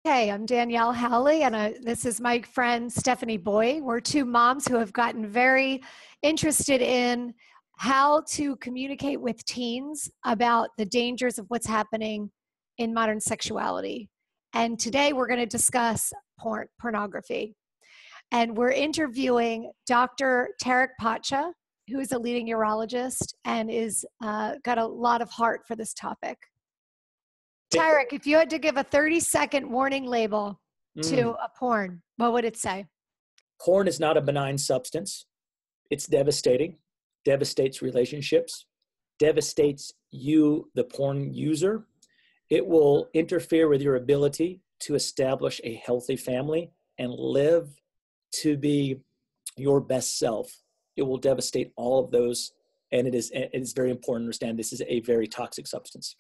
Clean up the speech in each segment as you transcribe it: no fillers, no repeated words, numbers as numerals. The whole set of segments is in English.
Hey, I'm Danielle Howley, and this is my friend Stephanie Boy. We're two moms who have gotten very interested in how to communicate with teens about the dangers of what's happening in modern sexuality. And today we're going to discuss pornography. And we're interviewing Dr. Tarek Pacha, who is a leading urologist and is got a lot of heart for this topic. Tarek, if you had to give a 30-second warning label to a porn, what would it say? Porn is not a benign substance. It's devastating, devastates relationships, devastates you, the porn user. It will interfere with your ability to establish a healthy family and live to be your best self. It will devastate all of those, and it is very important to understand this is a very toxic substance.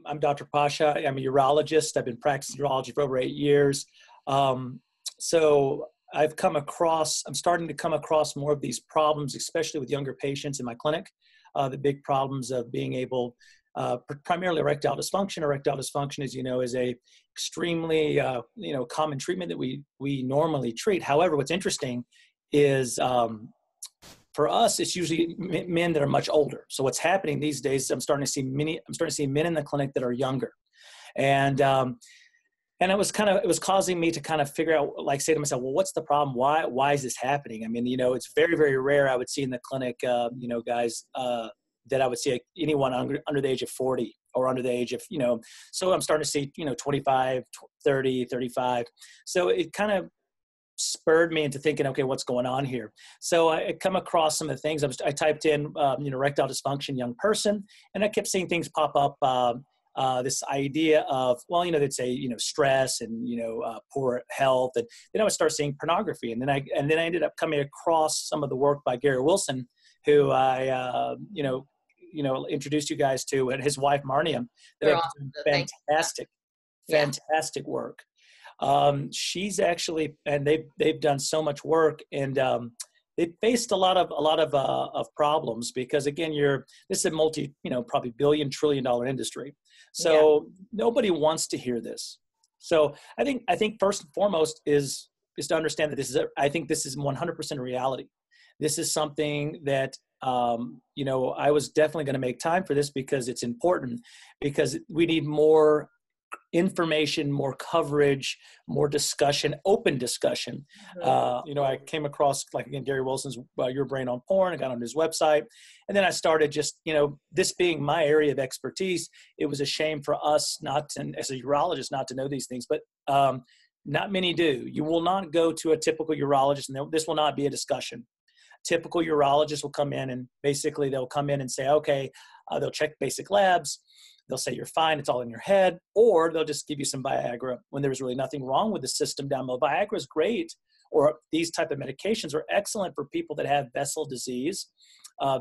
I'm Dr. Pacha. I'm a urologist. I've been practicing urology for over 8 years. So I'm starting to come across more of these problems, especially with younger patients in my clinic. The big problems of being able, primarily erectile dysfunction. Erectile dysfunction, as you know, is a extremely common treatment that we normally treat. However, what's interesting is for us, it's usually men that are much older. So what's happening these days, I'm starting to see men in the clinic that are younger, and it was causing me to kind of figure out, say to myself, well, what's the problem? Why is this happening? I mean, it's very, very rare I would see in the clinic, guys that I would see anyone under the age of 40 or under the age of, so I'm starting to see, 25, 30, 35. So it kind of spurred me into thinking, okay, what's going on here? So I come across some of the things. I typed in, erectile dysfunction, young person, and I kept seeing things pop up. This idea of, they'd say, stress and, poor health. And then I would start seeing pornography. And then I ended up coming across some of the work by Gary Wilson, who I, introduced you guys to, and his wife, Marnia. They're awesome. Fantastic work. She's actually, and they've done so much work, and they faced a lot of problems because, again, this is a probably $1 trillion industry. So nobody wants to hear this. So I think first and foremost is to understand that I think this is 100% reality. This is something that, I was definitely going to make time for this because it's important, because we need more information, more coverage, more discussion, open discussion. I came across, again, Gary Wilson's Your Brain on Porn. I got on his website, and then I started just, this being my area of expertise, it was a shame for us as a urologist, not to know these things, but not many do. You will not go to a typical urologist, and this will not be a discussion. Typical urologist will come in, and basically they'll come in and say, okay, they'll check basic labs. They'll say you're fine, it's all in your head, or they'll just give you some Viagra when there's really nothing wrong with the system down below. Viagra is great, or these type of medications are excellent for people that have vessel disease,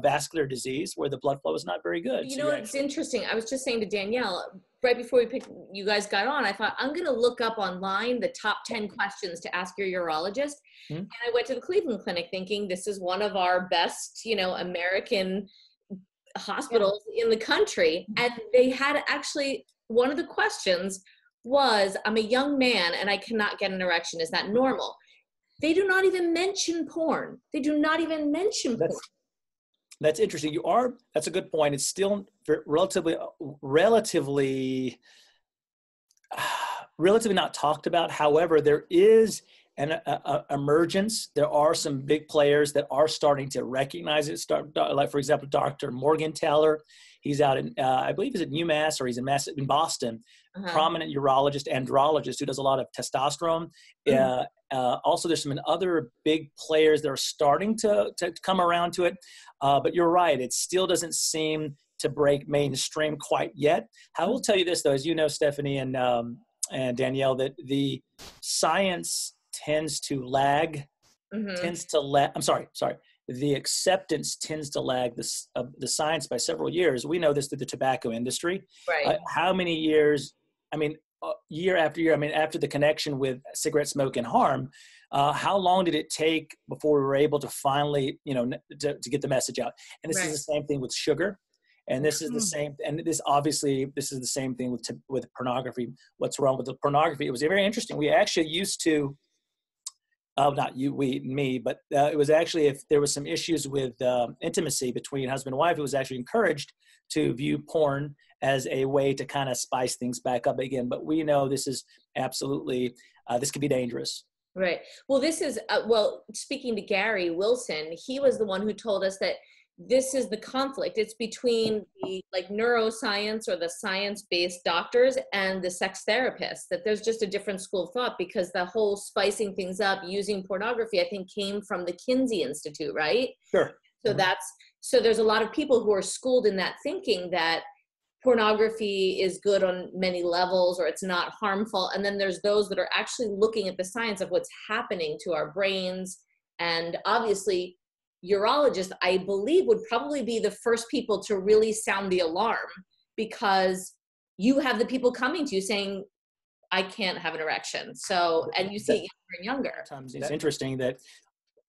vascular disease, where the blood flow is not very good. It's interesting. I was just saying to Danielle, right before you guys got on, I thought, I'm going to look up online the top 10 questions to ask your urologist. Mm-hmm. And I went to the Cleveland Clinic thinking this is one of our best, American hospitals in the country, and they had actually, one of the questions was, I'm a young man and I cannot get an erection, is that normal? They do not even mention porn. They do not even mention porn. That's interesting. That's a good point. It's still relatively not talked about. However, there is an emergence. There are some big players that are starting to recognize it. For example, Dr. Morgenthaler. He's out in, I believe he's at UMass, or he's in Boston. Prominent urologist, andrologist, who does a lot of testosterone. Also, there's some other big players that are starting to come around to it. But you're right. It still doesn't seem to break mainstream quite yet. I will tell you this, though, as you know, Stephanie and Danielle, that the science tends to lag, the acceptance tends to lag the science by several years. We know this through the tobacco industry. Right. How many years, year after year, after the connection with cigarette smoke and harm, how long did it take before we were able to finally, to get the message out? And this is the same thing with sugar. And this is the same, and this obviously, this is the same thing with pornography. What's wrong with the pornography? It was very interesting. We actually used to, not you, me, but it was actually, if there was some issues with intimacy between husband and wife, it was actually encouraged to view porn as a way to kind of spice things back up again. But we know this is absolutely, this could be dangerous. Right. Well, this is, well, speaking to Gary Wilson, he was the one who told us that this is the conflict. It's between the like neuroscience or the science-based doctors and the sex therapists, that there's just a different school of thought, because the whole spicing things up using pornography, I think, came from the Kinsey Institute, right? Sure. So so there's a lot of people who are schooled in that thinking that pornography is good on many levels, or it's not harmful. And then there's those that are actually looking at the science of what's happening to our brains. And obviously, urologists, I believe, would probably be the first people to really sound the alarm, because you have the people coming to you saying, I can't have an erection. So, and you see it younger and younger. Sometimes it's interesting that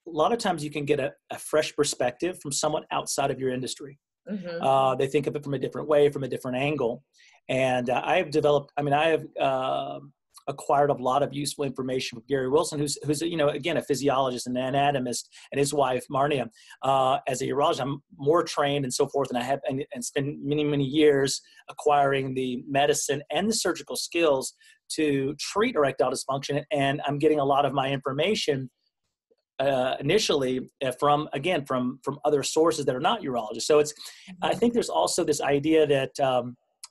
a lot of times you can get a fresh perspective from someone outside of your industry. Mm-hmm. They think of it from a different way, from a different angle. And I have acquired a lot of useful information from Gary Wilson, who's again, a physiologist and an anatomist, and his wife, Marnia. As a urologist, I'm more trained and so forth, and I have and spent many, many years acquiring the medicine and the surgical skills to treat erectile dysfunction. And I'm getting a lot of my information initially from other sources that are not urologists. So I think there's also this idea that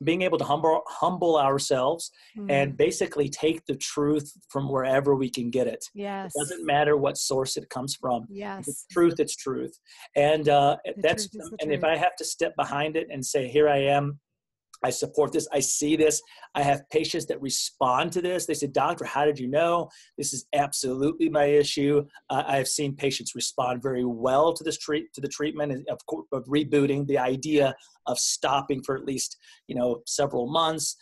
being able to humble ourselves and basically take the truth from wherever we can get it. Yes. It doesn't matter what source it comes from. Yes. It's truth, it's truth. And if I have to step behind it and say, here I am, I support this, I see this, I have patients that respond to this. They say, doctor, how did you know? This is absolutely my issue. I have seen patients respond very well to the treatment, and of rebooting, the idea of stopping for at least, several months,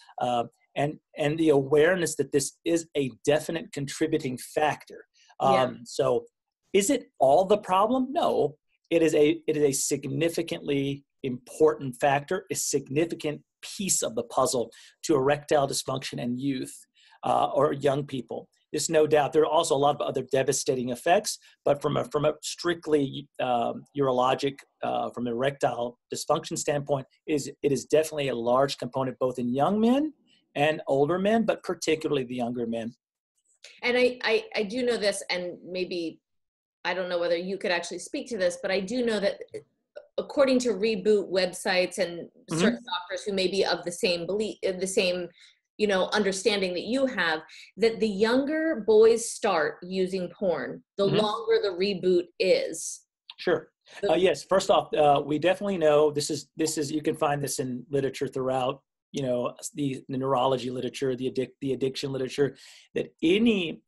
and the awareness that this is a definite contributing factor. So is it all the problem? No, it is a significantly important factor, a significant piece of the puzzle to erectile dysfunction and youth or young people. There's no doubt. There are also a lot of other devastating effects, but from a strictly urologic, from an erectile dysfunction standpoint, it is definitely a large component both in young men and older men, but particularly the younger men. And I do know this, and maybe I don't know whether you could actually speak to this, but I do know that according to Reboot websites and certain doctors who may be of the same belief, the same, understanding that you have, that the younger boys start using porn, the longer the reboot is. Sure. Yes. First off, we definitely know this is, you can find this in literature throughout, the neurology literature, the addiction literature, that any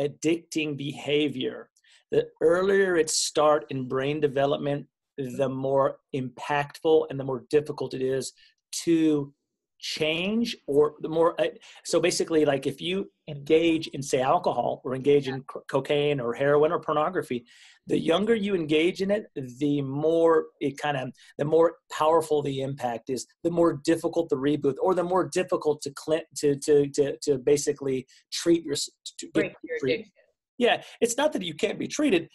addicting behavior, the earlier it starts in brain development, the more impactful and the more difficult it is to change, or the more, so basically, like if you engage in, say, alcohol, or engage in cocaine or heroin or pornography, the younger you engage in it, the more the more powerful the impact is, the more difficult the reboot, or the more difficult to basically treat your addiction. Yeah, it's not that you can't be treated,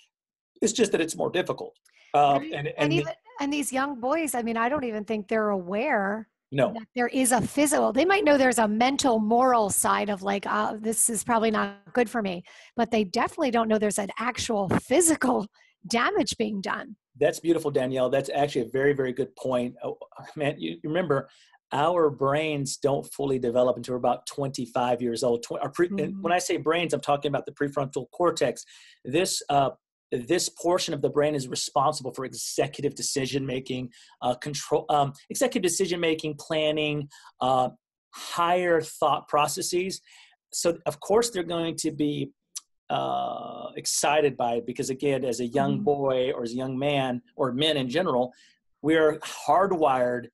it's just that it's more difficult. And these young boys, I don't even think they're aware that there is a physical. They might know there's a mental, moral side of like, this is probably not good for me, but they definitely don't know there's an actual physical damage being done. That's beautiful, Danielle. That's actually a very, very good point. Oh, man, you remember, our brains don't fully develop until we're about 25 years old. And when I say brains, I'm talking about the prefrontal cortex. This portion of the brain is responsible for executive decision-making, planning, higher thought processes. So of course they're going to be excited by it, because again, as a young boy or as a young man, or men in general, we're hardwired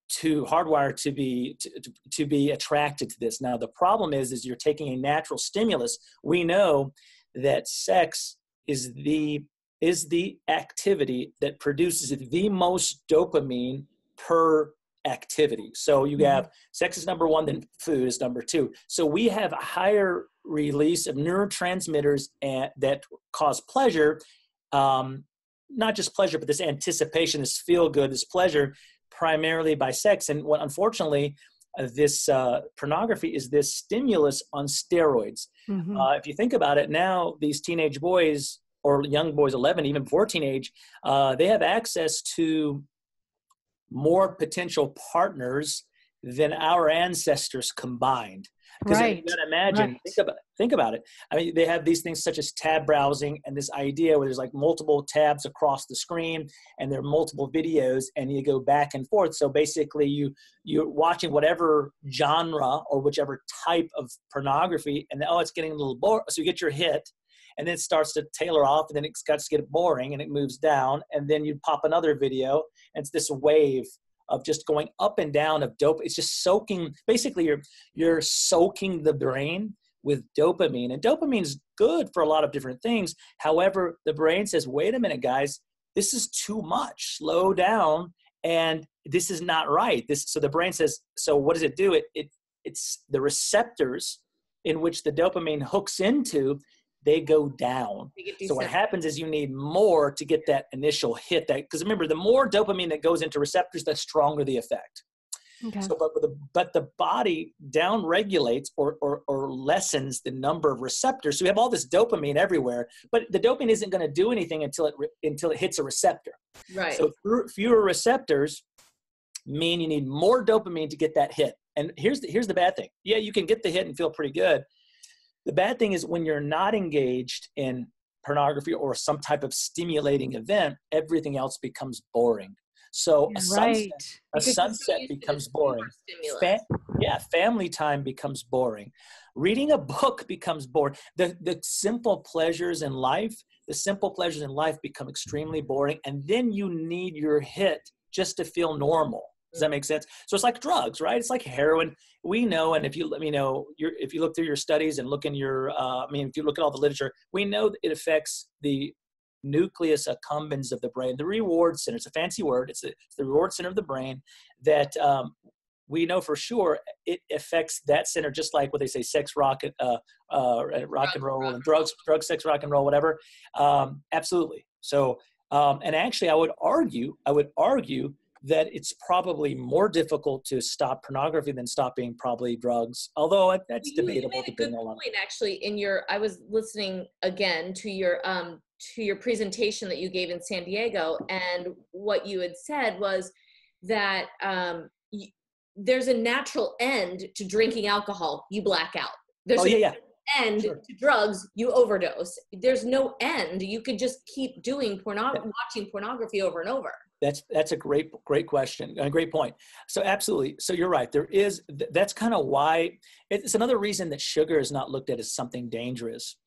to be attracted to this. Now the problem is you're taking a natural stimulus. We know that sex is the activity that produces the most dopamine per activity. So you have sex is number one, then food is number two. So we have a higher release of neurotransmitters that cause pleasure, not just pleasure, but this anticipation, this feel good, this pleasure, primarily by sex. And what, unfortunately, this pornography is this stimulus on steroids. If you think about it now, these teenage boys or young boys, 11, even before teenage, they have access to more potential partners than our ancestors combined. Because you got to imagine, think about it. I mean, they have these things such as tab browsing and this idea where there's like multiple tabs across the screen and there are multiple videos and you go back and forth. So basically you're watching whatever genre or whichever type of pornography and it's getting a little boring. So you get your hit and then it starts to tailor off and then it starts to get boring and it moves down. And then you pop another video and it's this wave of just going up and down of dope. It's just soaking, basically you're soaking the brain with dopamine, and dopamine is good for a lot of different things. However, the brain says, wait a minute, guys, this is too much, slow down. And this is not right. So the brain says, so what does it do? It's the receptors in which the dopamine hooks into, they go down. So what happens is you need more to get that initial hit. Because remember, the more dopamine that goes into receptors, the stronger the effect. Okay. So, but the body down regulates or lessens the number of receptors. So we have all this dopamine everywhere, but the dopamine isn't going to do anything until it hits a receptor. Right. So fewer receptors mean you need more dopamine to get that hit. And here's the bad thing. Yeah, you can get the hit and feel pretty good. The bad thing is when you're not engaged in pornography or some type of stimulating event, everything else becomes boring. So a sunset becomes boring. Family time becomes boring. Reading a book becomes boring. The simple pleasures in life become extremely boring. And then you need your hit just to feel normal. Does that make sense? So it's like drugs, right? It's like heroin. We know, and if you let me know, if you look through your studies and look in your, if you look at all the literature, we know that it affects the nucleus accumbens of the brain, the reward center. It's a fancy word. It's the reward center of the brain that we know for sure it affects that center, just like what they say, sex, rock and roll, and drugs, sex, rock and roll, whatever. Absolutely. So, and actually, I would argue that it's probably more difficult to stop pornography than stopping probably drugs, although that's debatable. You made a good point, actually. I was listening again to your presentation that you gave in San Diego, and what you had said was that there's a natural end to drinking alcohol. You black out. There's end to drugs. You overdose. There's no end. You could just keep doing watching pornography over and over. That's a great question. A great point. So absolutely. So you're right. That's kind of why it's another reason that sugar is not looked at as something dangerous.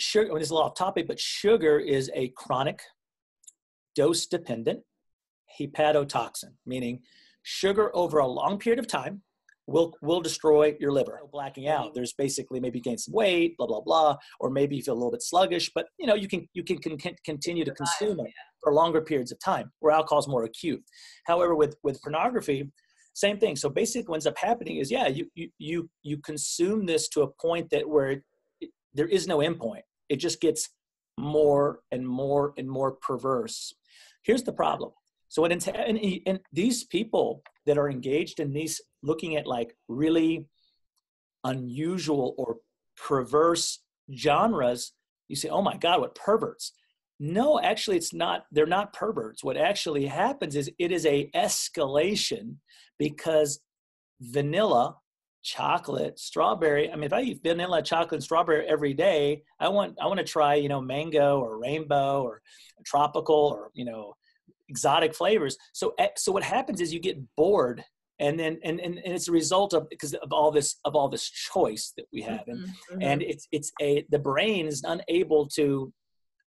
Sugar, it's a little off topic, but sugar is a chronic dose dependent hepatotoxin, meaning sugar over a long period of time will destroy your liver. Blacking out, there's basically maybe gain some weight, blah, blah, blah, or maybe you feel a little bit sluggish, but you can continue to consume it for longer periods of time, where alcohol is more acute. However, with pornography, same thing. So basically what ends up happening is, you consume this to a point where there is no end point. It just gets more and more and more perverse. Here's the problem. So and these people that are engaged in these, looking at like really unusual or perverse genres, you say, oh my God, what perverts. No, actually it's not, they're not perverts. What actually happens is it is a escalation because vanilla, chocolate, strawberry. I mean, if I eat vanilla, chocolate, and strawberry every day, I want to try, mango or rainbow or tropical or, exotic flavors. So what happens is you get bored, and then it's a result of, because of all this choice that we have, and the brain is unable to.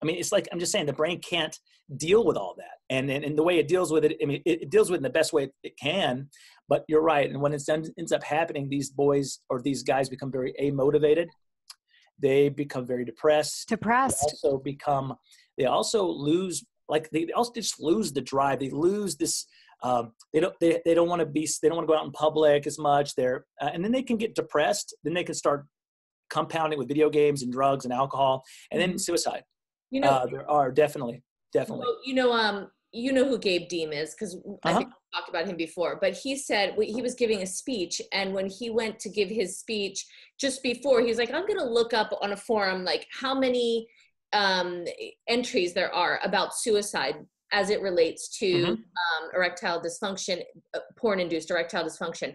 I mean, it's like, I'm just saying, the brain can't deal with all that, and the way it deals with it, I mean, it deals with it in the best way it can. But you're right, and when it ends up happening, these boys or these guys become very amotivated. They become very depressed. They also lose. Like they also just lose the drive. They lose this They don't want to go out in public as much. And then they can get depressed. Then they can start compounding with video games and drugs and alcohol, and then suicide. There are definitely. Well, you know who Gabe Deem is, because I think we talked about him before, but he said he was giving a speech, and when he went to give his speech just before, he was like, I'm going to look up on a forum, like how many entries there are about suicide as it relates to erectile dysfunction, porn-induced erectile dysfunction.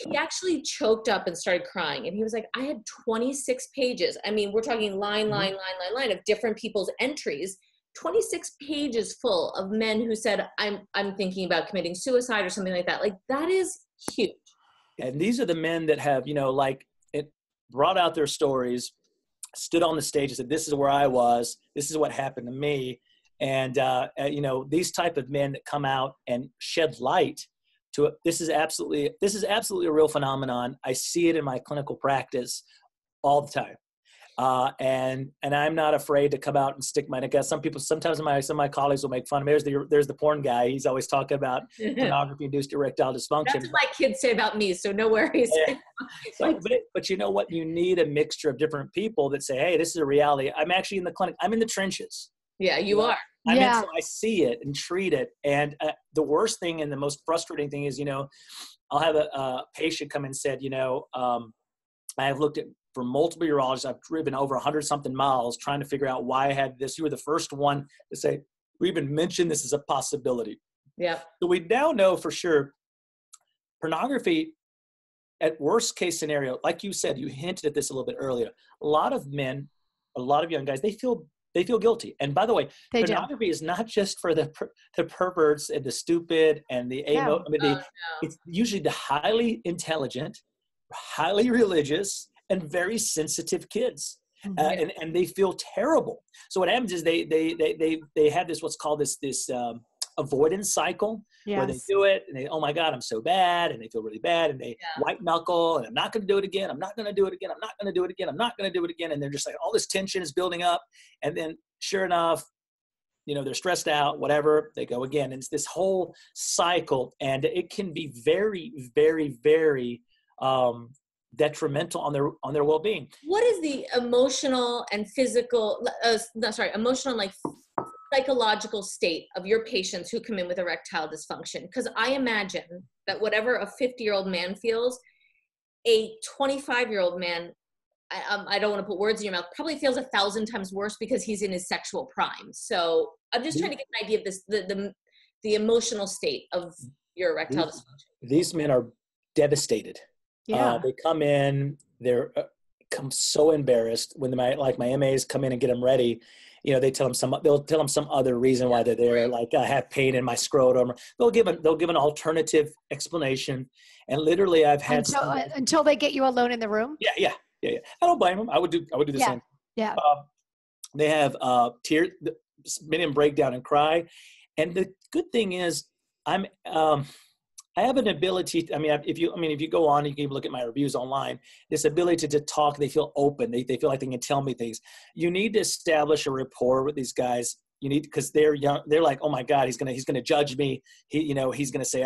He actually choked up and started crying, and he was like, I had 26 pages. I mean, we're talking line of different people's entries, 26 pages full of men who said, I'm thinking about committing suicide or something like that. Like, that is huge. And these are the men that have, brought out their stories, stood on the stage and said, this is where I was, this is what happened to me. And, these type of men that come out and shed light to it. This is absolutely a real phenomenon. I see it in my clinical practice all the time. And I'm not afraid to come out and stick my neck out. Sometimes some of my colleagues will make fun of me. There's the porn guy. He's always talking about pornography-induced erectile dysfunction. That's what my kids say about me, so no worries. But you know what? You need a mixture of different people that say, hey, this is a reality. I'm actually in the clinic. I'm in the trenches. Yeah, you are. I see it and treat it. And the worst thing and the most frustrating thing is, I'll have a patient come and said, I have looked at for multiple urologists. I've driven over 100 something miles trying to figure out why I had this. You were the first one to say, we even mentioned this as a possibility. Yeah. So we now know for sure pornography, at worst case scenario, like you said, you hinted at this a little bit earlier. A lot of men, a lot of young guys, they feel guilty. And by the way, pornography is not just for the perverts and the stupid and the it's usually the highly intelligent, highly religious, and very sensitive kids. And they feel terrible. So what happens is they have this, what's called this avoidance cycle, where they do it and they, oh my God, I'm so bad. And they feel really bad and they white knuckle and I'm not going to do it again. I'm not going to do it again. I'm not going to do it again. I'm not going to do it again. And they're just like, all this tension is building up. And then sure enough, they're stressed out, whatever, they go again. And it's this whole cycle, and it can be very, very, very, detrimental on their well-being. What is the emotional and physical, emotional and psychological state of your patients who come in with erectile dysfunction? Because I imagine that whatever a 50-year-old man feels, a 25-year-old man, I don't want to put words in your mouth, probably feels 1,000 times worse because he's in his sexual prime. So I'm just trying to get an idea of this, the emotional state of your erectile dysfunction. These men are devastated. Yeah. They come in, they're come so embarrassed when my MAs come in and get them ready. They'll tell them some other reason why they're there. Like, I have pain in my scrotum. They'll give an alternative explanation. And literally I've had until they get you alone in the room. Yeah. I don't blame them. I would do the same. Yeah. They have tears, many of them break down and cry. And the good thing is I have an ability. If you go on, you can even look at my reviews online. This ability to talk, they feel open. They feel like they can tell me things. You need to establish a rapport with these guys. You need, because they're young. They're like, oh my God, he's gonna judge me. He's gonna say,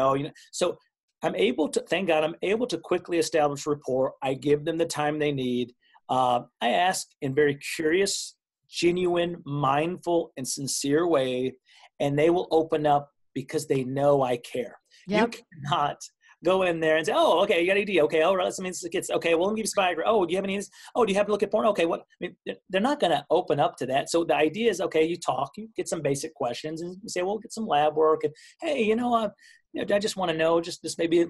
So I'm able to, thank God, I'm able to quickly establish rapport. I give them the time they need. I ask in very curious, genuine, mindful, and sincere way, and they will open up because they know I care. Yep. You cannot go in there and say, oh, okay, you got an ED. Okay, all right, let's get okay, well, let me give you some Viagra. Oh, do you have any? Oh, do you have to look at porn? Okay, what? They're not going to open up to that. So the idea is, okay, you talk, you get some basic questions, and you say, well, get some lab work, and hey, I just want to know, just maybe,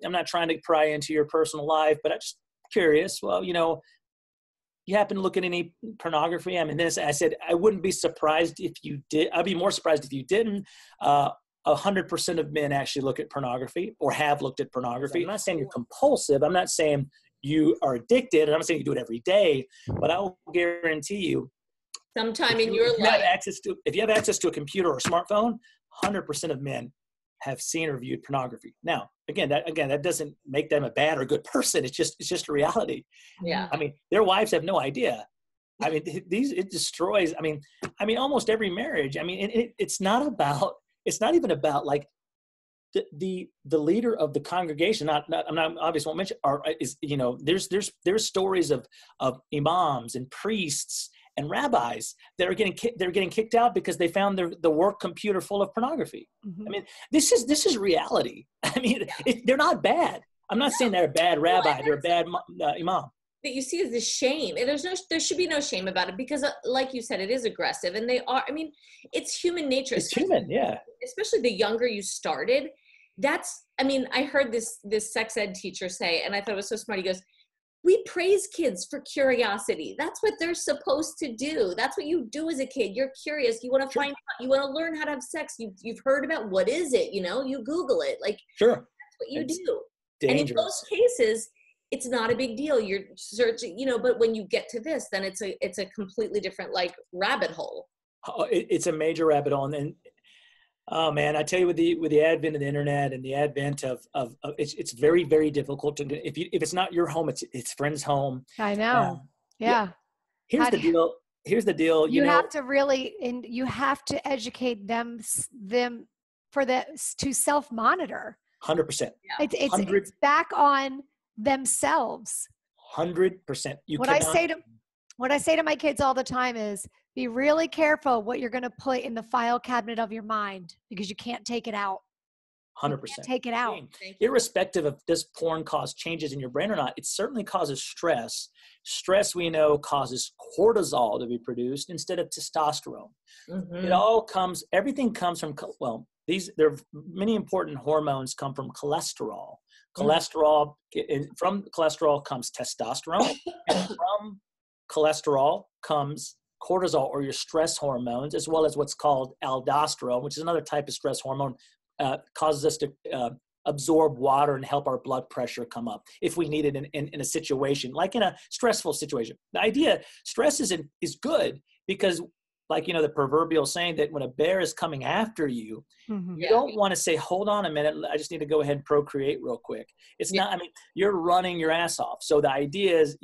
I'm not trying to pry into your personal life, but I'm just curious. Well, you happen to look at any pornography? I said, I wouldn't be surprised if you did. I'd be more surprised if you didn't. 100% of men actually look at pornography or have looked at pornography. I'm not saying you're compulsive. I'm not saying you are addicted. And I'm not saying you do it every day, but I will guarantee you, sometime in your life, if you have access to a computer or a smartphone, 100% of men have seen or viewed pornography. Now, that doesn't make them a bad or good person. It's just a reality. Yeah. Their wives have no idea. It destroys. Almost every marriage. It's not even about like the leader of the congregation, I'm not obviously won't mention, there's stories of imams and priests and rabbis that are getting kicked out because they found the work computer full of pornography. Mm-hmm. I mean, this is reality. I mean, they're not bad. I'm not saying they're a bad rabbi, they're a bad imam. That you see is the shame, and there should be no shame about it, because like you said, it is aggressive, and they are, I mean, it's human nature. It's human, yeah. Especially the younger you started. I heard this sex ed teacher say, and I thought it was so smart. He goes, we praise kids for curiosity. That's what they're supposed to do. That's what you do as a kid. You're curious. You want to find out. You want to learn how to have sex. You've heard about what is it, you Google it. Like, sure. That's what you do. Dangerous. And in most cases, it's not a big deal. You're searching, but when you get to this, then it's a completely different rabbit hole. It's a major rabbit hole. And then, oh man, I tell you, with the advent of the internet and the advent of it's very, very difficult to, if it's not your home, it's friend's home. I know. Yeah. Here's the deal. You have to really, and you have to educate them to self-monitor. 100%. It's back on themselves. 100%. What I say to my kids all the time is, be really careful what you're going to put in the file cabinet of your mind, because you can't take it out. 100%. Take it out. Irrespective of does porn cause changes in your brain or not, it certainly causes stress. Stress, we know, causes cortisol to be produced instead of testosterone. Mm-hmm. Everything comes from, there are many important hormones come from cholesterol. Cholesterol, from cholesterol comes testosterone, and from cholesterol comes cortisol, or your stress hormones, as well as what's called aldosterone, which is another type of stress hormone, causes us to absorb water and help our blood pressure come up if we need it in a situation, like in a stressful situation. The idea, stress is good, because the proverbial saying that when a bear is coming after you, mm-hmm. you don't want to say, hold on a minute, I just need to go ahead and procreate real quick. It's not, you're running your ass off. So the idea is,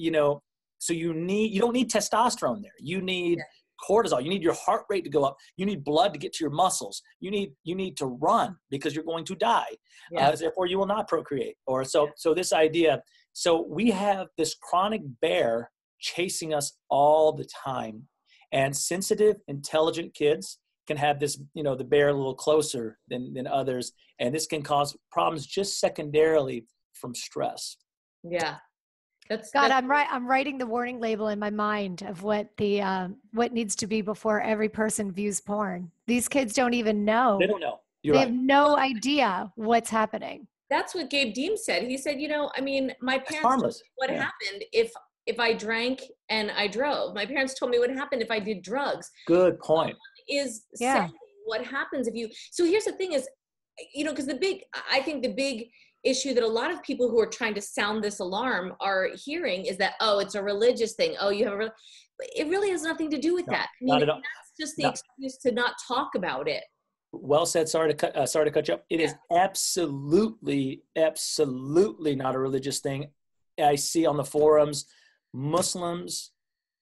so you don't need testosterone there. You need cortisol. You need your heart rate to go up. You need blood to get to your muscles. You need to run, because you're going to die. Therefore, you will not procreate. So this idea. So we have this chronic bear chasing us all the time, and sensitive, intelligent kids can have this, the bear a little closer than others, and this can cause problems just secondarily from stress. Yeah. I'm writing the warning label in my mind of what needs to be before every person views porn. These kids don't even know. They don't know. They have no idea what's happening. That's what Gabe Deem said. He said, my parents told me what happened if I drank and I drove. My parents told me what happened if I did drugs. Good point. Is saying what happens if you. So here's the thing is, because I think the big issue that a lot of people who are trying to sound this alarm are hearing is that, it's a religious thing. Oh, you have but it really has nothing to do with that. Not at all. That's just the excuse to not talk about it. Well said. Sorry to cut you up. It is absolutely not a religious thing. I see on the forums, Muslims,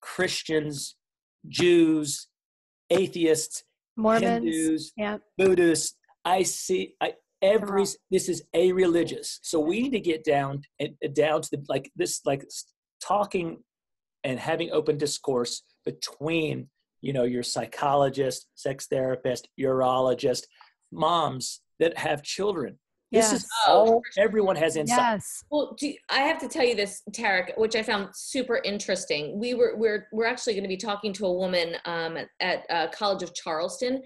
Christians, Jews, atheists, Mormons, Hindus, Buddhists. This is a-religious. So we need to get down to talking and having open discourse between, your psychologist, sex therapist, urologist, moms that have children. Yes. This is all everyone has insight. Yes. Well, I have to tell you this, Tarek, which I found super interesting. We're actually going to be talking to a woman at College of Charleston.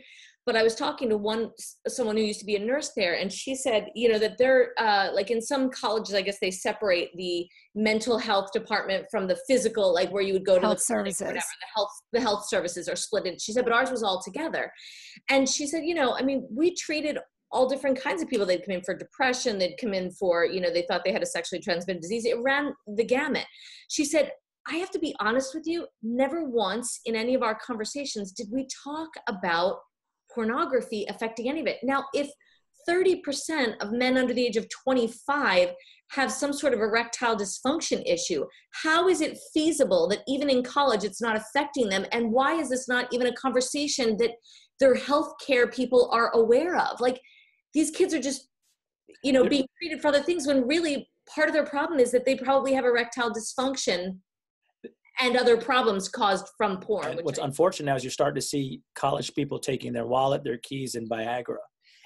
But I was talking to someone who used to be a nurse there, and she said, that they're in some colleges, I guess they separate the mental health department from the physical, where you would go to health the services. Whatever, the health services are split in. She said, but ours was all together. And she said, we treated all different kinds of people. They'd come in for depression. They'd come in for, they thought they had a sexually transmitted disease. It ran the gamut. She said, I have to be honest with you, never once in any of our conversations did we talk about pornography affecting any of it. Now, if 30% of men under the age of 25 have some sort of erectile dysfunction issue, how is it feasible that even in college it's not affecting them? And why is this not even a conversation that their healthcare people are aware of? These kids are just being treated for other things, when really part of their problem is that they probably have erectile dysfunction and other problems caused from porn. And what's unfortunate now is you're starting to see college people taking their wallet, their keys, and Viagra.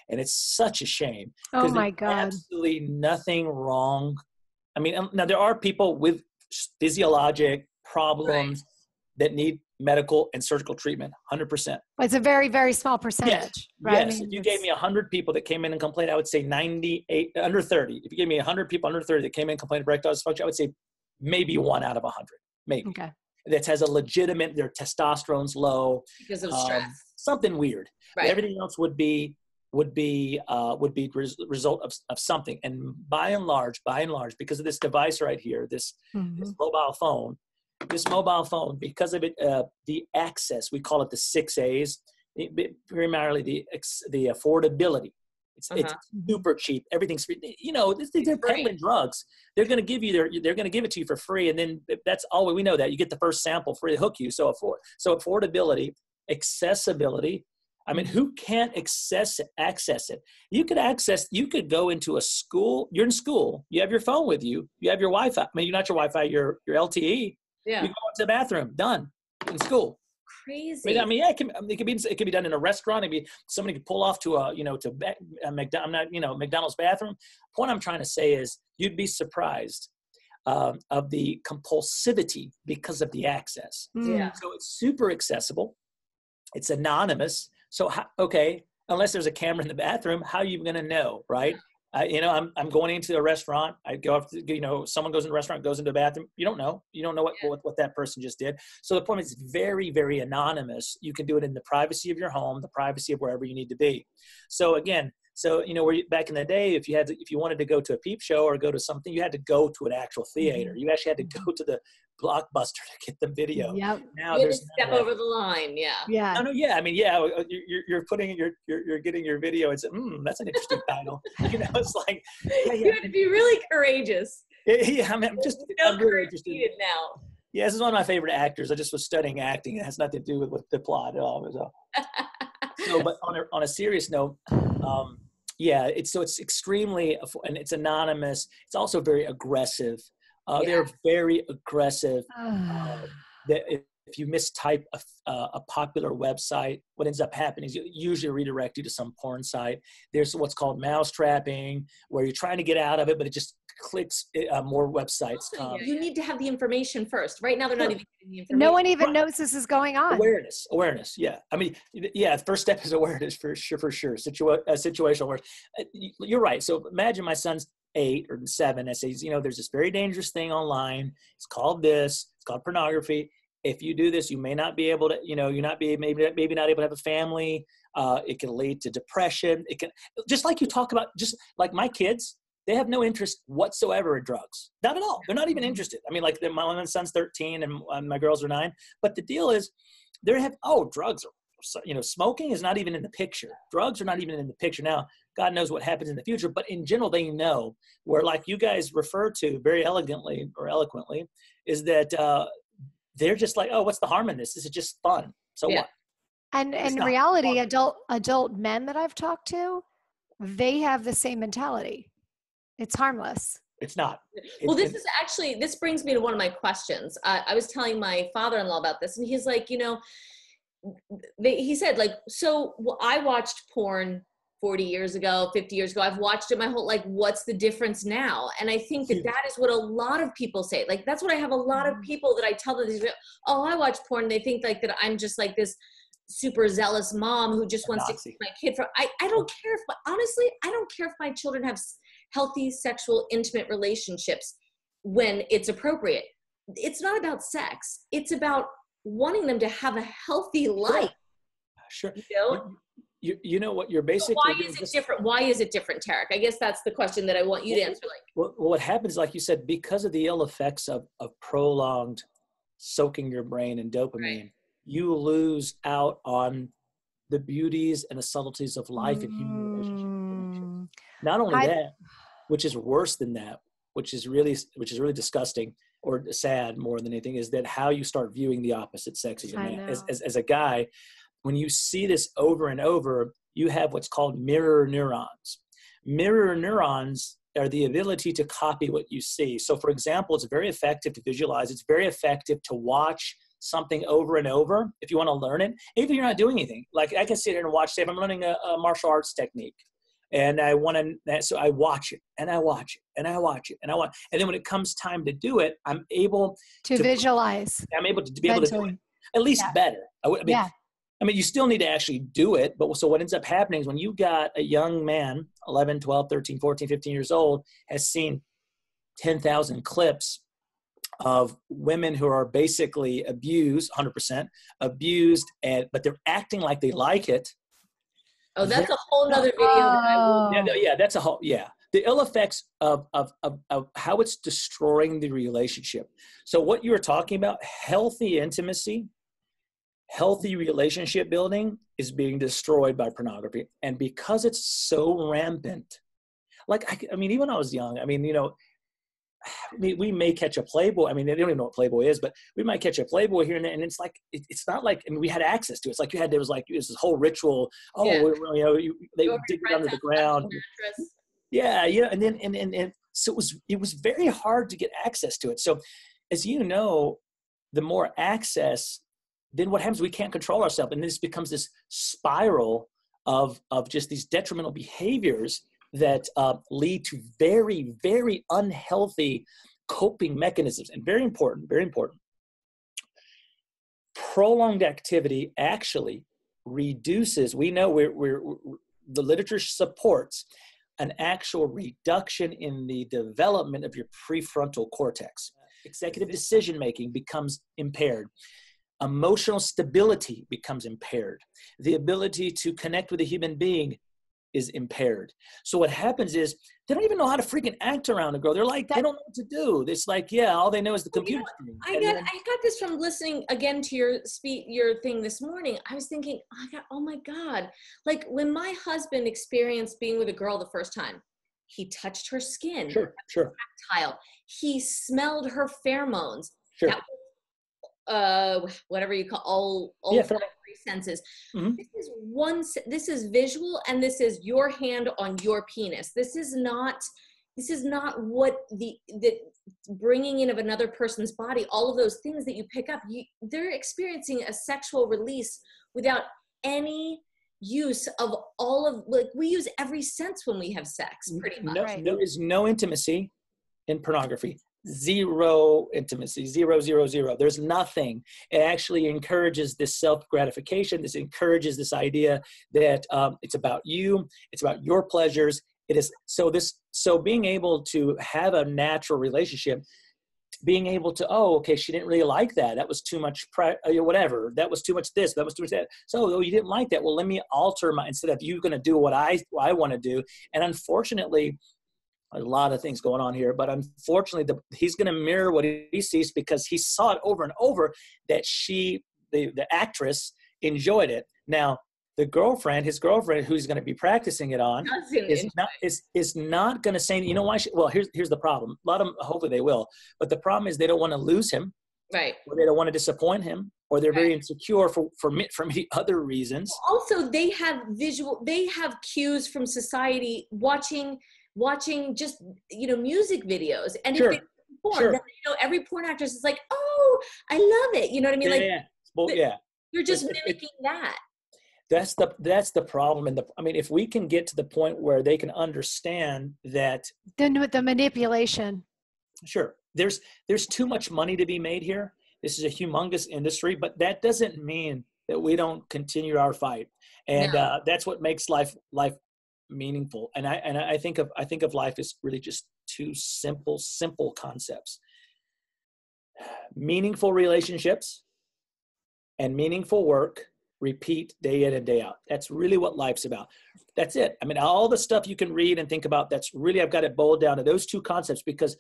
And it's such a shame. Oh my God. Absolutely nothing wrong. I mean, now there are people with physiologic problems that need medical and surgical treatment, 100%. It's a very, very small percentage, right? Yes. If you gave me 100 people that came in and complained, I would say 98, under 30. If you gave me 100 people under 30 that came in and complained of erectile dysfunction, I would say maybe 1 out of 100, maybe. Okay. That has a legitimate, their testosterone's low. Because of stress. Something weird. Right. Everything else would be result of something. And by and large, because of this device right here, this mobile phone, because of it, the access, we call it the 6 A's, primarily the affordability. It's super cheap. Everything's free. They're peddling drugs. They're going to give you they're going to give it to you for free. And then that's all we know, that you get the first sample free to hook you. So affordability, accessibility. I mean, who can't access it? You could go into a school. You're in school. You have your phone with you. You have your Wi-Fi. I mean, you're not your Wi-Fi, your LTE. Yeah. You go into the bathroom. Done. In school. Crazy. I mean, yeah, it can be done in a restaurant. Maybe somebody could pull off to McDonald's bathroom. What I'm trying to say is, you'd be surprised of the compulsivity because of the access. Yeah. So it's super accessible. It's anonymous. So, unless there's a camera in the bathroom, how are you going to know, right? I'm going into a restaurant. I go up to, someone goes in the restaurant, goes into the bathroom. You don't know what that person just did. So the point is, it's very, very anonymous. You can do it in the privacy of your home, the privacy of wherever you need to be. So again, back in the day, if you wanted to go to a peep show or go to something, you had to go to an actual theater. You actually had to go to the Blockbuster to get the video. Yep. Now you there's step over the line. Yeah. Yeah. No, yeah. I mean, yeah. You're putting you're getting your video. It's that's an interesting title. It's like you have to be really courageous. Yeah, I'm really interested now. Yeah, this is one of my favorite actors. I just was studying acting. It has nothing to do with the plot at all. So, but on a serious note, it's extremely, and it's anonymous. It's also very aggressive. They're very aggressive. If you mistype a popular website, what ends up happening is you usually redirect you to some porn site. There's what's called mousetrapping, where you're trying to get out of it, but it just clicks, more websites come. You need to have the information first. Right now, they're not even getting the information. No one even knows this is going on. Awareness. Yeah. I mean, first step is awareness for sure. Situational awareness. You're right. So imagine my son's 8 or 7 and says, there's this very dangerous thing online. It's called pornography. If you do this, you may not be able to, maybe not able to have a family. It can lead to depression. It can, just like you talk about, just like my kids, they have no interest whatsoever in drugs. Not at all. They're not even interested. I mean, like my son's 13 and my girls are 9. But the deal is, drugs are, smoking is not even in the picture. Drugs are not even in the picture. Now, God knows what happens in the future, but in general, they know, where like you guys refer to very elegantly or eloquently, is that they're just like, oh, what's the harm in this? This is just fun. So what? And in reality, adult men that I've talked to, they have the same mentality. It's harmless. It's not. This brings me to one of my questions. I was telling my father-in-law about this, and he's like, he said, like, so I watched porn 40 years ago, 50 years ago. I've watched it my whole, like, what's the difference now? And I think that is what a lot of people say. Like, that's what I have a lot of people that I tell them, I watch porn. They think like that I'm just like this super zealous mom who just wants to keep my kid from, I don't care if, honestly, I don't care if my children have healthy, sexual, intimate relationships when it's appropriate. It's not about sex. It's about wanting them to have a healthy life. Sure. You know what you're basically. So why is it different? Why is it different, Tarek? I guess that's the question that I want you to answer. Well, what happens, like you said, because of the ill effects of prolonged soaking your brain in dopamine, you lose out on the beauties and the subtleties of life and human relationships. Not only that, which is worse than that, which is really disgusting or sad more than anything, is that how you start viewing the opposite sex as a man. As a guy, when you see this over and over, you have what's called mirror neurons, Mirror neurons are the ability to copy what you see. So for example, it's very effective to visualize. It's very effective to watch something over and over if you want to learn it, even if you're not doing anything. Like I can sit here and watch, say if I'm learning a martial arts technique and I want to, so I watch it and I watch it and I watch it and I watch, and then when it comes time to do it, I'm able to visualize. I'm able to be able to do it at least better. I mean, you still need to actually do it. But so what ends up happening is when you got a young man, 11, 12, 13, 14, 15 years old, has seen 10,000 clips of women who are basically abused, 100% abused, but they're acting like they like it. Oh, that's a whole nother video. That's a whole, the ill effects of how it's destroying the relationship. So what you were talking about, healthy intimacy, healthy relationship building is being destroyed by pornography. And because it's so rampant, like, I mean, even when I was young, I mean, you know, we may catch a Playboy. I mean, they don't even know what Playboy is, but we might catch a Playboy here and there. And it's like, it's not like, I mean, we had access to it. It's like there was this whole ritual. Oh, you know, they dig it under the ground. Yeah. And then, and so it was very hard to get access to it. So as you know, the more access, then what happens, we can't control ourselves. And this becomes this spiral of just these detrimental behaviors that lead to very, very unhealthy coping mechanisms. And very important, prolonged activity actually reduces, we know the literature supports an actual reduction in the development of your prefrontal cortex. Executive decision-making becomes impaired. Emotional stability becomes impaired. The ability to connect with a human being is impaired. So what happens is they don't even know how to freaking act around a girl. They're like, they don't know what to do. It's like, all they know is the computer screen. I got this from listening again to your thing this morning. I was thinking, oh my God. Like when my husband experienced being with a girl the first time, he touched her skin. Sure. Tactile. He smelled her pheromones. Sure. That was, whatever you call all three senses. Mm-hmm. This is visual, and this is your hand on your penis. This is not what the bringing in of another person's body, all of those things that you pick up, they're experiencing a sexual release without any use of all of, like, we use every sense when we have sex, pretty much. There is no intimacy in pornography. Zero intimacy, zero. There's nothing. It actually encourages this self-gratification. This encourages this idea that it's about you, it's about your pleasures. It is so being able to have a natural relationship, being able to, okay, she didn't really like that. That was too much, whatever. That was too much this. That was too much that. So you didn't like that. Well, let me alter instead of you going to do what I want to do. And unfortunately, a lot of things going on here, but unfortunately, he's going to mirror what he sees because he saw it over and over that the actress enjoyed it. Now, his girlfriend, who's going to be practicing it on, is not going to say, you know why? Here's the problem. A lot of them, hopefully they will, but the problem is they don't want to lose him, right? Or they don't want to disappoint him, or they're very insecure for many other reasons. Also, they have cues from society watching just, music videos. And if they porn, then, every porn actress is like, oh, I love it. You know what I mean? You're just mimicking that. That's the problem. And if we can get to the point where they can understand that. Then with the manipulation. Sure. There's too much money to be made here. This is a humongous industry, but that doesn't mean that we don't continue our fight. And that's what makes life meaningful. And I think of life as really just two simple concepts: meaningful relationships and meaningful work, repeat day in and day out. That's really what life's about. That's it. I mean, all the stuff you can read and think about, that's really, I've got it boiled down to those two concepts, because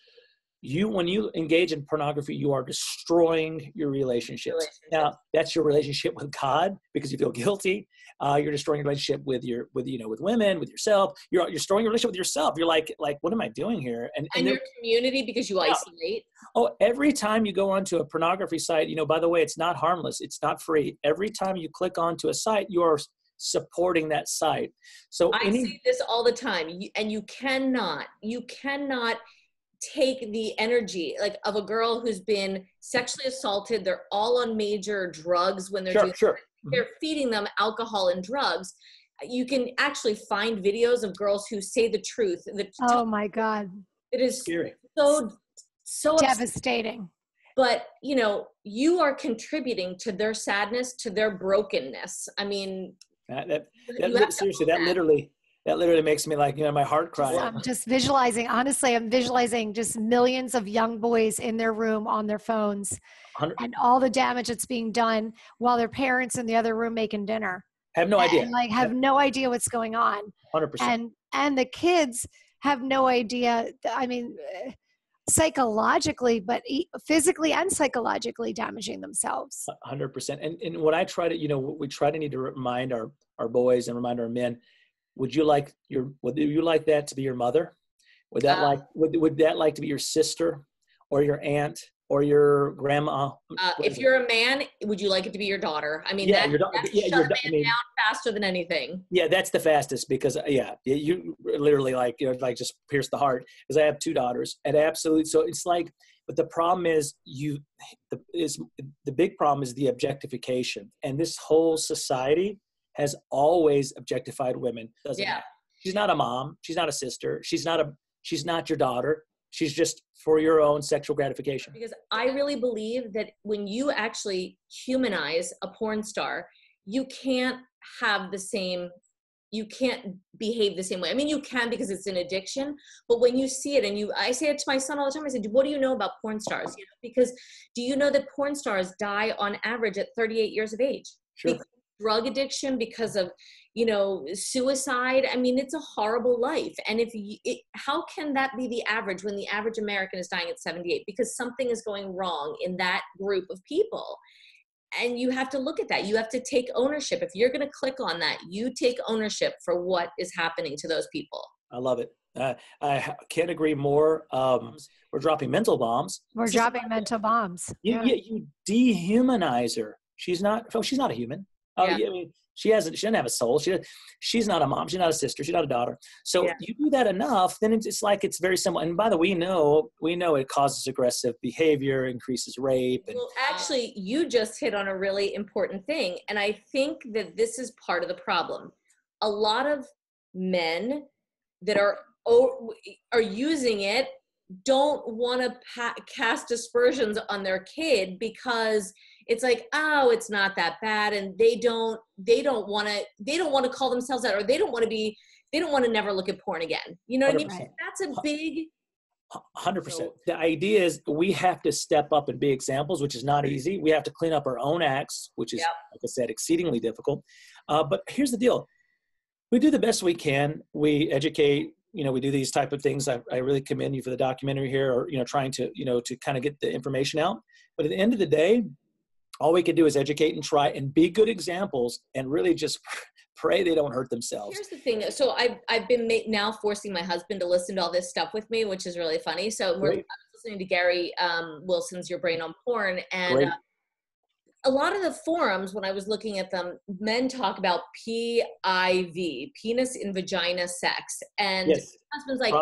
when you engage in pornography, you are destroying your relationships. Now, that's your relationship with God because you feel guilty. You're destroying your relationship with women, with yourself. You're destroying your relationship with yourself. You're like, what am I doing here? And your community, because you isolate. Oh, every time you go onto a pornography site, by the way, it's not harmless. It's not free. Every time you click onto a site, you are supporting that site. So I see this all the time, and you cannot take the energy like of a girl who's been sexually assaulted. They're all on major drugs when they're they're feeding them alcohol and drugs. You can actually find videos of girls who say the truth. Oh my God. It is scary. So devastating. But, you know, you are contributing to their sadness, to their brokenness. I mean, seriously, that literally makes me like, you know, my heart cry. I'm just visualizing, honestly, I'm visualizing just millions of young boys in their room on their phones and all the damage that's being done while their parents in the other room making dinner. Have no idea. And like have no idea what's going on. 100%. And the kids have no idea. I mean, psychologically, but physically and psychologically damaging themselves. 100%. And what I try to, you know, we try to need to remind our boys and remind our men, would you like that to be your mother? Would that would that like to be your sister or your aunt or your grandma? If you're a man, would you like it to be your daughter? I mean, yeah, shut a man down faster than anything. Yeah, that's the fastest because you literally like, you know, like just pierce the heart because I have 2 daughters and absolutely. So it's like, but the problem is the big problem is the objectification, and this whole society has always objectified women. Doesn't matter. She's not a mom. She's not a sister. She's not your daughter. She's just for your own sexual gratification. Because I really believe that when you actually humanize a porn star, you can't behave the same way. I mean, you can because it's an addiction, but when you see it, and I say it to my son all the time, I said, what do you know about porn stars? You know, because do you know that porn stars die on average at 38 years of age? Sure. Because of drug addiction, because of, you know, suicide. I mean, it's a horrible life. And how can that be the average when the average American is dying at 78? Because something is going wrong in that group of people. And you have to look at that. You have to take ownership. If you're going to click on that, you take ownership for what is happening to those people. I love it. I can't agree more. We're dropping mental bombs. We're dropping mental bombs. You dehumanize her. She's not a human. I mean, she doesn't have a soul. She's not a mom. She's not a sister. She's not a daughter. So you do that enough, then it's like, it's very simple. And by the way, we know it causes aggressive behavior, increases rape. Well, actually, you just hit on a really important thing. And I think that this is part of the problem. A lot of men that are using it don't want to cast aspersions on their kid because it's like, oh, it's not that bad, and they don't want to call themselves that, or they don't want to never look at porn again. You know what 100%. I mean? That's a big 100%. The idea is we have to step up and be examples, which is not easy. We have to clean up our own acts, which is, like I said, exceedingly difficult. But here's the deal: we do the best we can. We educate. You know, we do these type of things. I really commend you for the documentary here, or, you know, trying to, you know, to kind of get the information out. But at the end of the day, all we can do is educate and try and be good examples and really just pray they don't hurt themselves. Here's the thing. So I've been now forcing my husband to listen to all this stuff with me, which is really funny. So I was listening to Gary Wilson's Your Brain on Porn, and a lot of the forums, when I was looking at them, men talk about PIV, penis in vagina sex. And my husband's like,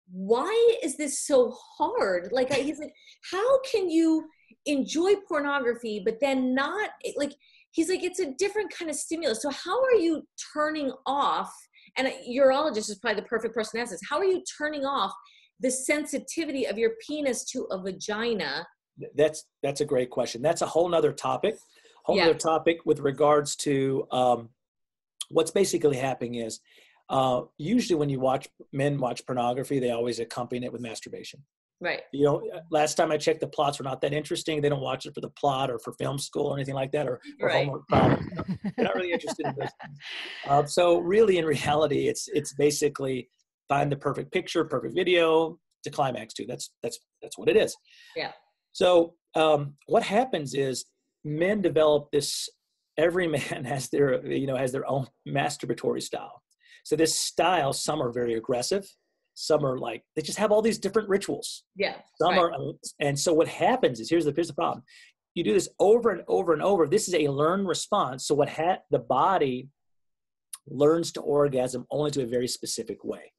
why is this so hard? Like, he's like, how can you enjoy pornography, but then not, like, he's like, it's a different kind of stimulus. So how are you turning off, and a urologist is probably the perfect person to ask this, how are you turning off the sensitivity of your penis to a vagina? That's a great question. That's a whole nother topic. Nother topic with regards to what's basically happening is usually when men watch pornography, they always accompany it with masturbation. Right. You know, last time I checked, the plots were not that interesting. They don't watch it for the plot or for film school or anything like that, or homework problems. They're not really interested in those things. So really, in reality, it's basically find the perfect picture, perfect video to climax to. That's what it is. Yeah. So what happens is men develop this. Every man has their own masturbatory style. So this style, some are very aggressive. Some are like, they just have all these different rituals. Yeah. Some are, and so what happens is, here's the problem. You do this over and over and over. This is a learned response. So the body learns to orgasm only to a very specific way.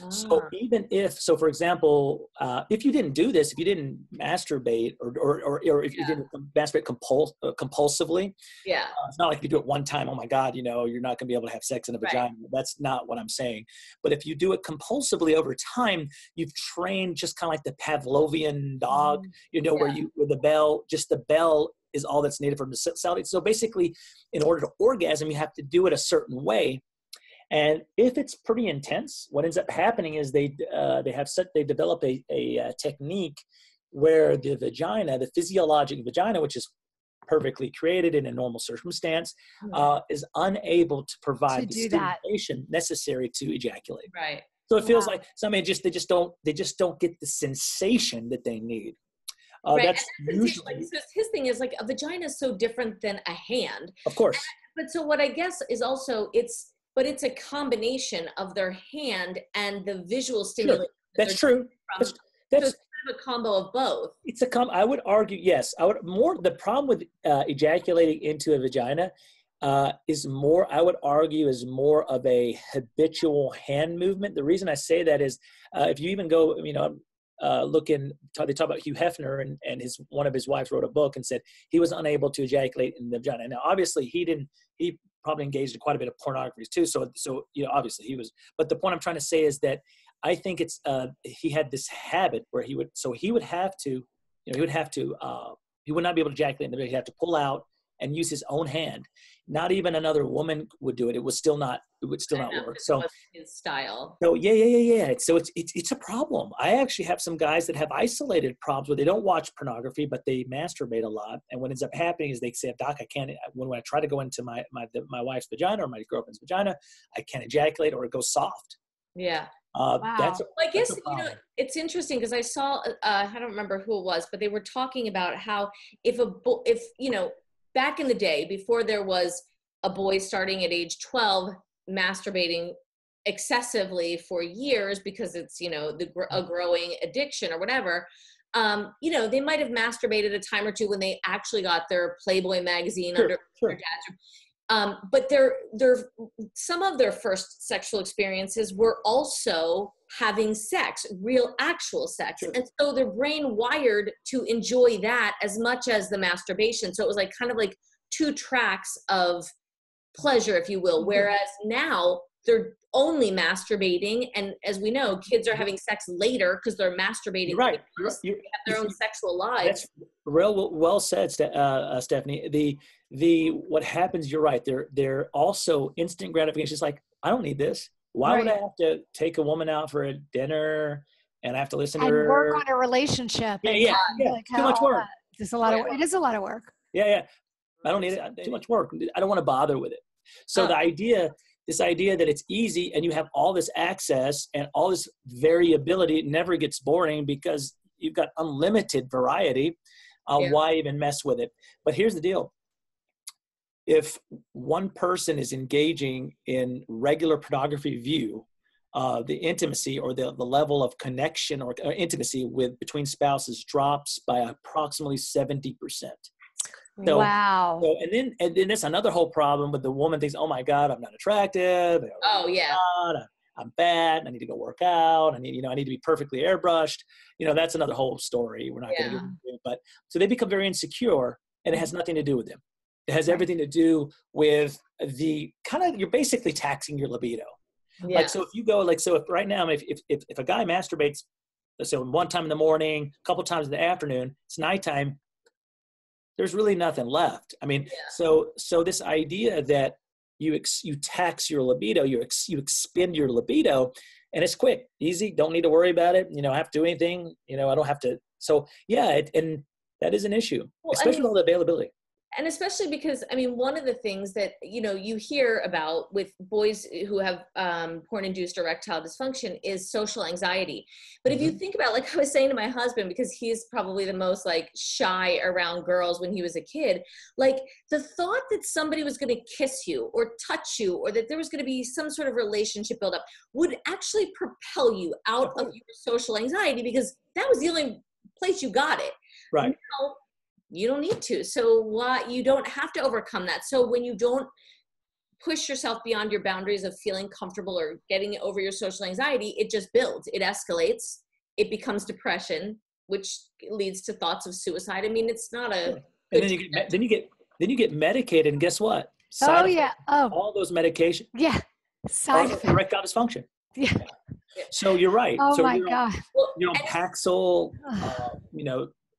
So Ah, even if, so for example, if you didn't do this, if you didn't masturbate or if you didn't masturbate compulsively, yeah, it's not like you do it one time, oh my God, you know, you're not going to be able to have sex in a right. vagina. That's not what I'm saying. But if you do it compulsively over time, you've trained just kind of like the Pavlovian dog, you know, where the bell is all that's needed for sexuality. So basically, in order to orgasm, you have to do it a certain way. And if it's pretty intense, what ends up happening is they develop a technique where the vagina, the physiologic vagina, which is perfectly created in a normal circumstance, is unable to provide the stimulation necessary to ejaculate. Right. So it feels like somebody they just don't get the sensation that they need. Right. That's usually, like, so his thing is like a vagina is so different than a hand. of course. But so what I guess is also it's a combination of their hand and the visual stimulation. Sure. That's true. That's so it's kind of a combo of both. It's I would argue, yes. The problem with ejaculating into a vagina is more, I would argue, is more of a habitual hand movement. The reason I say that is if you even go, you know, they talk about Hugh Hefner and one of his wives wrote a book and said he was unable to ejaculate in the vagina. Now, obviously, he probably engaged in quite a bit of pornography too. So you know, obviously he was. But the point I'm trying to say is that I think it's he had this habit where he would not be able to ejaculate in the vagina. He'd have to pull out and use his own hand. Not even another woman would do it. It would still not work. So his style. So yeah. So it's a problem. I actually have some guys that have isolated problems where they don't watch pornography, but they masturbate a lot. And what ends up happening is they say, "Doc, I can't." When I try to go into my wife's vagina or my girlfriend's vagina, I can't ejaculate or it goes soft. Yeah. Wow. I guess, you know, it's interesting because I saw, I don't remember who it was, but they were talking about how if you know, back in the day, before there was a boy starting at age 12, masturbating excessively for years because it's, you know, a growing addiction or whatever, you know, they might have masturbated a time or two when they actually got their Playboy magazine under their dad's. But some of their first sexual experiences were also having sex, real actual sex. Sure. And so their brain wired to enjoy that as much as the masturbation. So it was like kind of like two tracks of pleasure, if you will. Whereas now they're only masturbating. And as we know, kids are having sex later because they're masturbating. You're right. They have their own sexual lives. That's well said, Stephanie. What happens, you're right. They're also instant gratification. It's like, I don't need this. Why would I have to take a woman out for a dinner and I have to listen to her? And work on a relationship. Yeah. Like too much work. It's a lot of work. It is a lot of work. Yeah. I don't need it. Too much work. I don't want to bother with it. So this idea that it's easy and you have all this access and all this variability, it never gets boring because you've got unlimited variety. Why even mess with it? But here's the deal. If one person is engaging in regular pornography view, the intimacy or the level of connection or intimacy between spouses drops by approximately 70%. So, wow. So, and then that's another whole problem with the woman thinks, oh my God, I'm not attractive. Oh yeah. I'm fat. I need to go work out. I need to be perfectly airbrushed. That's another whole story. We're not going to get into it. But so they become very insecure and it has nothing to do with them. It has everything to do with you're basically taxing your libido. Yeah. Like, so if you go, if right now, if a guy masturbates, let's say one time in the morning, a couple times in the afternoon, it's nighttime, there's really nothing left. I mean, so this idea that you tax your libido, you expend your libido, and it's quick, easy, don't need to worry about it. I have to do anything. I don't have to. So and that is an issue, especially with all the availability. And especially because, one of the things that, you hear about with boys who have porn-induced erectile dysfunction is social anxiety. But if you think about, like I was saying to my husband, because he's probably the most shy around girls when he was a kid, the thought that somebody was going to kiss you or touch you or that there was going to be some sort of relationship build up would actually propel you out of your social anxiety, because that was the only place you got it. Right. Now, you don't need to. So you don't have to overcome that. So when you don't push yourself beyond your boundaries of feeling comfortable or getting over your social anxiety, it just builds, it escalates, it becomes depression, which leads to thoughts of suicide. I mean, it's not a. And then you get medicated, and guess what? All those medications. Yeah. Side effects. Erectile dysfunction. Yeah. So you're right. Oh so my God. You're on Paxil,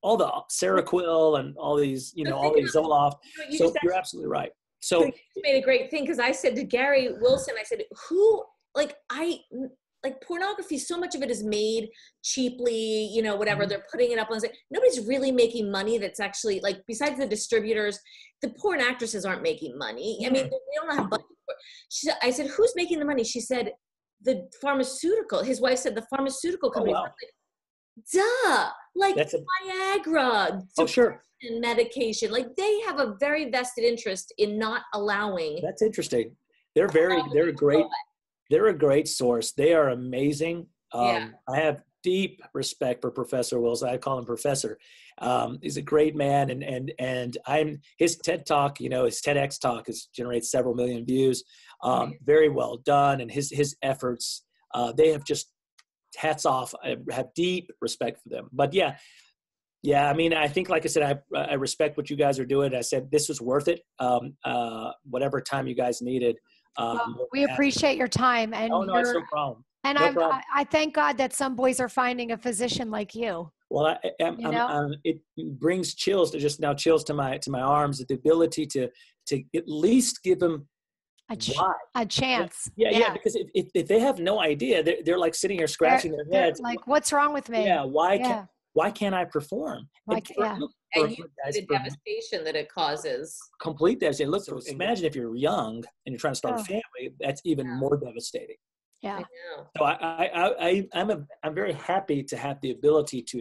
all the Seroquel and all these, all these Zoloft. So you're absolutely right. So you made a great thing, because I said to Gary Wilson, I said, pornography, so much of it is made cheaply, whatever, they're putting it up on, nobody's really making money that's actually, like, besides the distributors, the porn actresses aren't making money. I mean, they don't have budget for it. I said, who's making the money? She said, the pharmaceutical. His wife said, the pharmaceutical company. Oh, wow. Duh, like Viagra, sure, medication, like they have a very vested interest in not allowing. That's interesting. They're a great source. They are amazing. I have deep respect for Professor Wilson. I call him Professor. He's a great man, and his TED Talk, his TEDx talk generates several million views. Very well done, and his efforts, they have just hats off. I have deep respect for them. But yeah. I mean, I think, like I said, I respect what you guys are doing. I said this was worth it. Whatever time you guys needed. We appreciate your time, and it's no problem. And I thank God that some boys are finding a physician like you. Well, it brings chills to my arms. The ability to at least give them a chance. Yeah. Because if they have no idea, they're like sitting here scratching their heads. Like, what's wrong with me? Yeah. Why can't I perform? And the devastation that it causes. Complete devastation. Look, imagine if you're young and you're trying to start a family. That's even more devastating. Yeah. So I'm very happy to have the ability to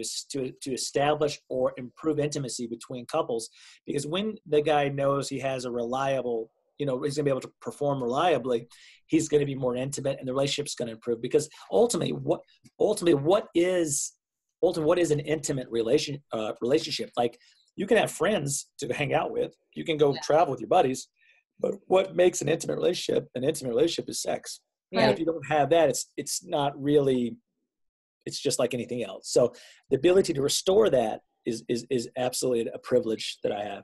establish or improve intimacy between couples, because when the guy knows he has a reliable, he's going to be able to perform reliably, he's going to be more intimate, and the relationship's going to improve. Because ultimately, what is an intimate relationship? Like, you can have friends to hang out with, you can go travel with your buddies, but what makes an intimate relationship is sex. Yeah. And if you don't have that, it's not really, it's just like anything else. So the ability to restore that is absolutely a privilege that I have.